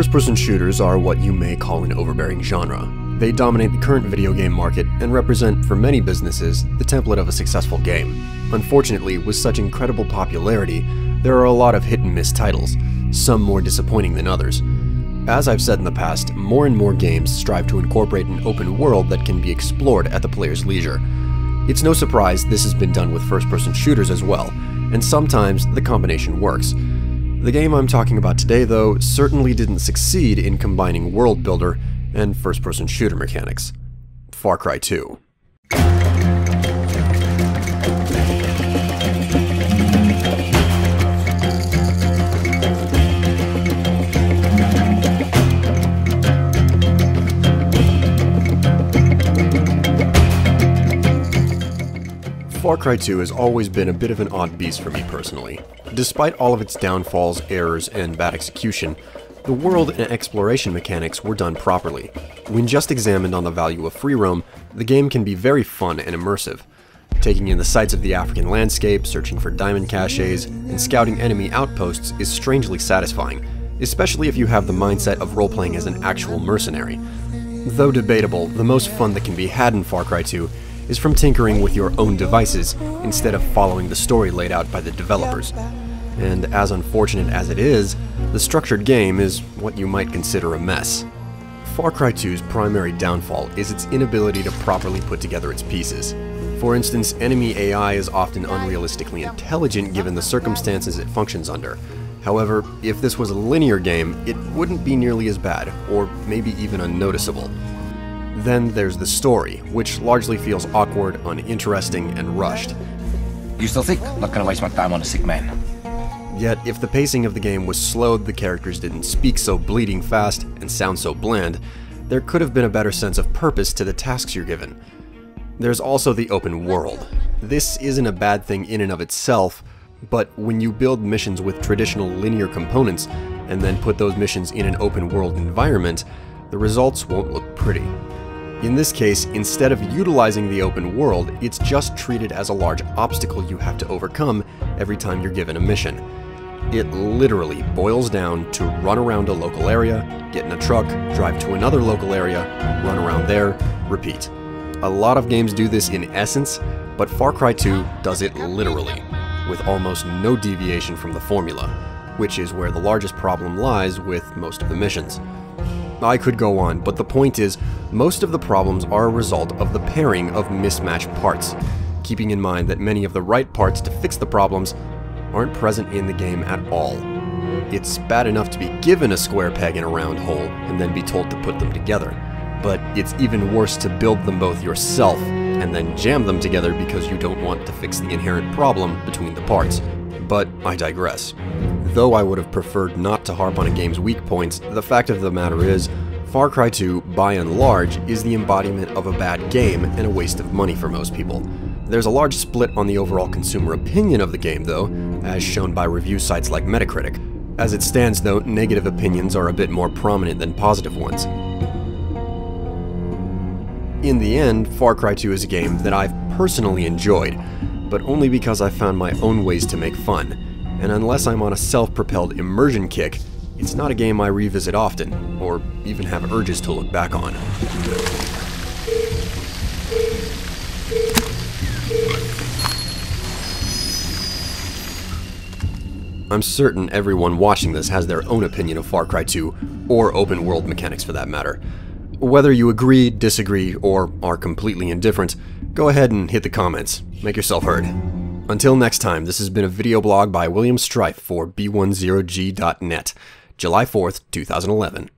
First-person shooters are what you may call an overbearing genre. They dominate the current video game market and represent, for many businesses, the template of a successful game. Unfortunately, with such incredible popularity, there are a lot of hit-and-miss titles, some more disappointing than others. As I've said in the past, more and more games strive to incorporate an open world that can be explored at the player's leisure. It's no surprise this has been done with first-person shooters as well, and sometimes the combination works. The game I'm talking about today, though, certainly didn't succeed in combining world builder and first-person shooter mechanics. Far Cry 2. Far Cry 2 has always been a bit of an odd beast for me personally. Despite all of its downfalls, errors, and bad execution, the world and exploration mechanics were done properly. When just examined on the value of free roam, the game can be very fun and immersive. Taking in the sights of the African landscape, searching for diamond caches, and scouting enemy outposts is strangely satisfying, especially if you have the mindset of role-playing as an actual mercenary. Though debatable, the most fun that can be had in Far Cry 2 is from tinkering with your own devices instead of following the story laid out by the developers. And as unfortunate as it is, the structured game is what you might consider a mess. Far Cry 2's primary downfall is its inability to properly put together its pieces. For instance, enemy AI is often unrealistically intelligent given the circumstances it functions under. However, if this was a linear game, it wouldn't be nearly as bad, or maybe even unnoticeable. Then there's the story, which largely feels awkward, uninteresting, and rushed. You still sick? Not gonna waste my time on a sick man. Yet, if the pacing of the game was slowed, the characters didn't speak so bleeding fast, and sound so bland, there could have been a better sense of purpose to the tasks you're given. There's also the open world. This isn't a bad thing in and of itself, but when you build missions with traditional linear components, and then put those missions in an open world environment, the results won't look pretty. In this case, instead of utilizing the open world, it's just treated as a large obstacle you have to overcome every time you're given a mission. It literally boils down to run around a local area, get in a truck, drive to another local area, run around there, repeat. A lot of games do this in essence, but Far Cry 2 does it literally, with almost no deviation from the formula, which is where the largest problem lies with most of the missions. I could go on, but the point is, most of the problems are a result of the pairing of mismatched parts, keeping in mind that many of the right parts to fix the problems aren't present in the game at all. It's bad enough to be given a square peg in a round hole and then be told to put them together, but it's even worse to build them both yourself and then jam them together because you don't want to fix the inherent problem between the parts. But I digress. Though I would have preferred not to harp on a game's weak points, the fact of the matter is, Far Cry 2, by and large, is the embodiment of a bad game and a waste of money for most people. There's a large split on the overall consumer opinion of the game, though, as shown by review sites like Metacritic. As it stands, though, negative opinions are a bit more prominent than positive ones. In the end, Far Cry 2 is a game that I've personally enjoyed, but only because I found my own ways to make fun. And unless I'm on a self-propelled immersion kick, it's not a game I revisit often, or even have urges to look back on. I'm certain everyone watching this has their own opinion of Far Cry 2, or open world mechanics for that matter. Whether you agree, disagree, or are completely indifferent, go ahead and hit the comments. Make yourself heard. Until next time, this has been a video blog by Strife for B10g.net, July 4th, 2011.